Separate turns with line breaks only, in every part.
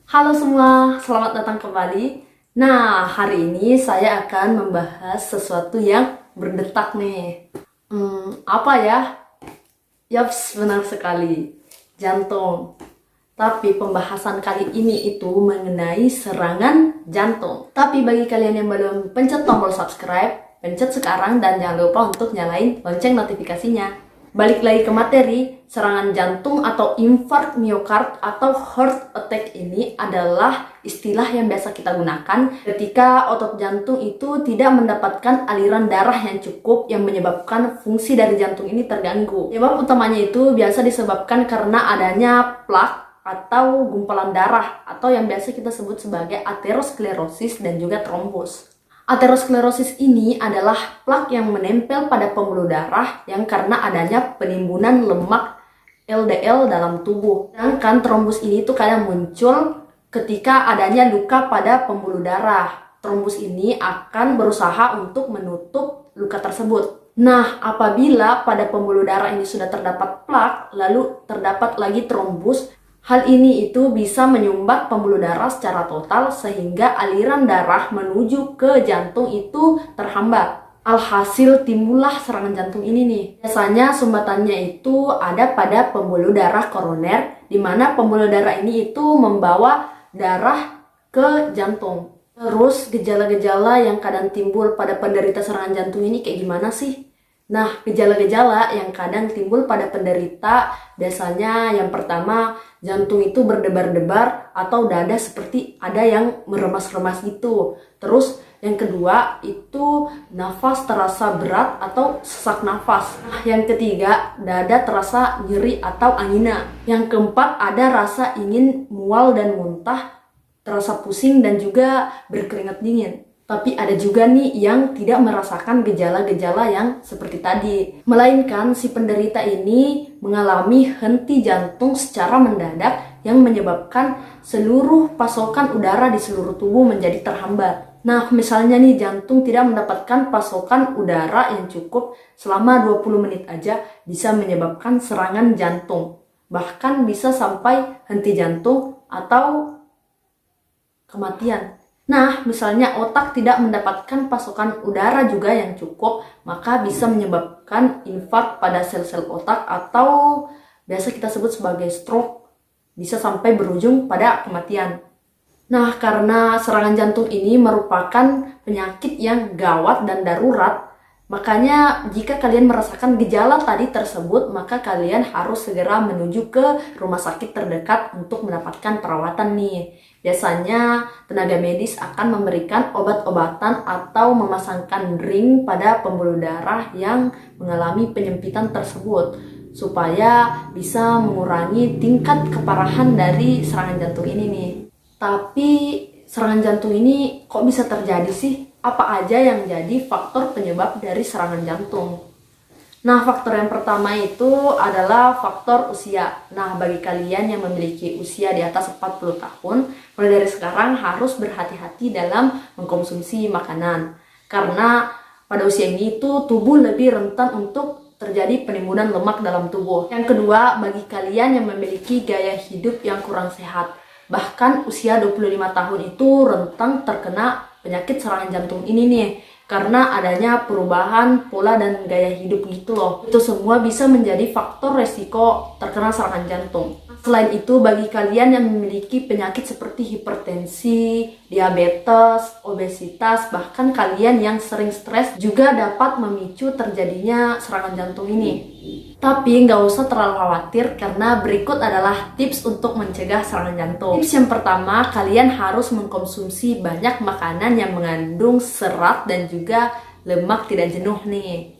Halo semua, selamat datang kembali. Nah, hari ini saya akan membahas sesuatu yang berdetak nih. Apa ya? Yaps, benar sekali. Jantung. Tapi pembahasan kali ini itu mengenai serangan jantung. Tapi bagi kalian yang belum pencet tombol subscribe, pencet sekarang dan jangan lupa untuk nyalain lonceng notifikasinya. Balik lagi ke materi, serangan jantung atau infark miokard atau heart attack ini adalah istilah yang biasa kita gunakan ketika otot jantung itu tidak mendapatkan aliran darah yang cukup yang menyebabkan fungsi dari jantung ini terganggu. Penyebab utamanya itu biasa disebabkan karena adanya plak atau gumpalan darah atau yang biasa kita sebut sebagai aterosklerosis dan juga trombos. Aterosklerosis ini adalah plak yang menempel pada pembuluh darah yang karena adanya penimbunan lemak LDL dalam tubuh. Sedangkan trombus ini tuh kadang muncul ketika adanya luka pada pembuluh darah. Trombus ini akan berusaha untuk menutup luka tersebut. Nah, apabila pada pembuluh darah ini sudah terdapat plak, lalu terdapat lagi trombus, hal ini itu bisa menyumbat pembuluh darah secara total sehingga aliran darah menuju ke jantung itu terhambat. Alhasil timbullah serangan jantung ini nih. Biasanya sumbatannya itu ada pada pembuluh darah koroner, di mana pembuluh darah ini itu membawa darah ke jantung. Terus gejala-gejala yang kadang timbul pada penderita serangan jantung ini kayak gimana sih? Nah, gejala-gejala yang kadang timbul pada penderita biasanya yang pertama, jantung itu berdebar-debar atau dada seperti ada yang meremas-remas gitu. Terus yang kedua itu nafas terasa berat atau sesak nafas. Nah, yang ketiga, dada terasa nyeri atau angina. Yang keempat, ada rasa ingin mual dan muntah, terasa pusing dan juga berkeringat dingin. Tapi ada juga nih yang tidak merasakan gejala-gejala yang seperti tadi. Melainkan si penderita ini mengalami henti jantung secara mendadak yang menyebabkan seluruh pasokan udara di seluruh tubuh menjadi terhambat. Nah, misalnya nih jantung tidak mendapatkan pasokan udara yang cukup selama 20 menit aja bisa menyebabkan serangan jantung. Bahkan bisa sampai henti jantung atau kematian. Nah, misalnya otak tidak mendapatkan pasokan udara juga yang cukup, maka bisa menyebabkan infark pada sel-sel otak atau biasa kita sebut sebagai stroke, bisa sampai berujung pada kematian. Nah, karena serangan jantung ini merupakan penyakit yang gawat dan darurat, makanya jika kalian merasakan gejala tadi tersebut, maka kalian harus segera menuju ke rumah sakit terdekat untuk mendapatkan perawatan nih. Biasanya tenaga medis akan memberikan obat-obatan atau memasangkan ring pada pembuluh darah yang mengalami penyempitan tersebut supaya bisa mengurangi tingkat keparahan dari serangan jantung ini nih. Tapi serangan jantung ini kok bisa terjadi sih? Apa aja yang jadi faktor penyebab dari serangan jantung? Nah, faktor yang pertama itu adalah faktor usia. Nah, bagi kalian yang memiliki usia di atas 40 tahun, mulai dari sekarang harus berhati-hati dalam mengkonsumsi makanan. Karena pada usia ini itu tubuh lebih rentan untuk terjadi penimbunan lemak dalam tubuh. Yang kedua, bagi kalian yang memiliki gaya hidup yang kurang sehat. Bahkan usia 25 tahun itu rentan terkena penyakit serangan jantung ini nih. Karena adanya perubahan pola dan gaya hidup gitu loh. Itu semua bisa menjadi faktor resiko terkena serangan jantung. Selain itu, bagi kalian yang memiliki penyakit seperti hipertensi, diabetes, obesitas, bahkan kalian yang sering stres juga dapat memicu terjadinya serangan jantung ini. Tapi nggak usah terlalu khawatir karena berikut adalah tips untuk mencegah serangan jantung. Tips yang pertama, kalian harus mengkonsumsi banyak makanan yang mengandung serat dan juga lemak tidak jenuh nih.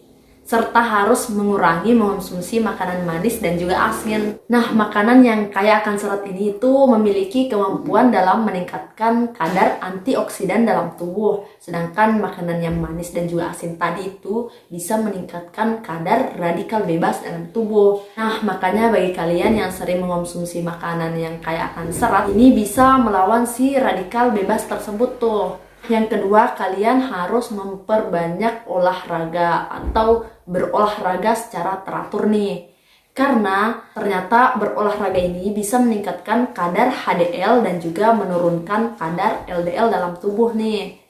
Serta harus mengurangi mengonsumsi makanan manis dan juga asin. Nah, makanan yang kaya akan serat ini itu memiliki kemampuan dalam meningkatkan kadar antioksidan dalam tubuh. Sedangkan makanan yang manis dan juga asin tadi itu bisa meningkatkan kadar radikal bebas dalam tubuh. Nah, makanya bagi kalian yang sering mengonsumsi makanan yang kaya akan serat, ini bisa melawan si radikal bebas tersebut tuh. Yang kedua, kalian harus memperbanyak olahraga atau berolahraga secara teratur nih. Karena ternyata berolahraga ini bisa meningkatkan kadar HDL dan juga menurunkan kadar LDL dalam tubuh nih.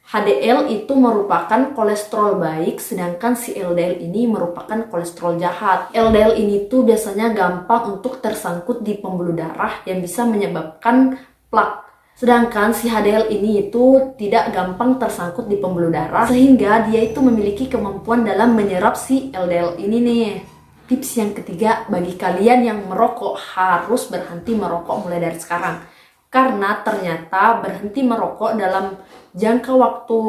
HDL itu merupakan kolesterol baik, sedangkan si LDL ini merupakan kolesterol jahat. LDL ini tuh biasanya gampang untuk tersangkut di pembuluh darah yang bisa menyebabkan plak. Sedangkan si HDL ini itu tidak gampang tersangkut di pembuluh darah, sehingga dia itu memiliki kemampuan dalam menyerap si LDL ini nih. Tips yang ketiga, bagi kalian yang merokok harus berhenti merokok mulai dari sekarang. Karena ternyata berhenti merokok dalam jangka waktu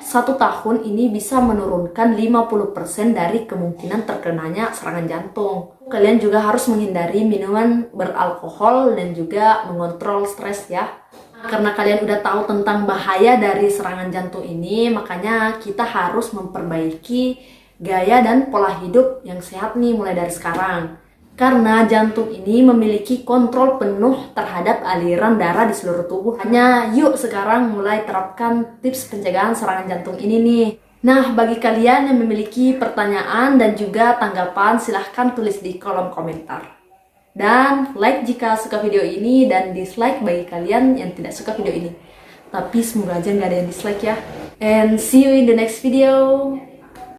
1 tahun ini bisa menurunkan 50% dari kemungkinan terkenanya serangan jantung. Kalian juga harus menghindari minuman beralkohol dan juga mengontrol stres ya. Karena kalian udah tahu tentang bahaya dari serangan jantung ini, makanya kita harus memperbaiki gaya dan pola hidup yang sehat nih mulai dari sekarang. Karena jantung ini memiliki kontrol penuh terhadap aliran darah di seluruh tubuh. Hanya yuk sekarang mulai terapkan tips pencegahan serangan jantung ini nih. Nah, bagi kalian yang memiliki pertanyaan dan juga tanggapan, silahkan tulis di kolom komentar. Dan like jika suka video ini, dan dislike bagi kalian yang tidak suka video ini. Tapi semoga aja nggak ada yang dislike ya. And see you in the next video.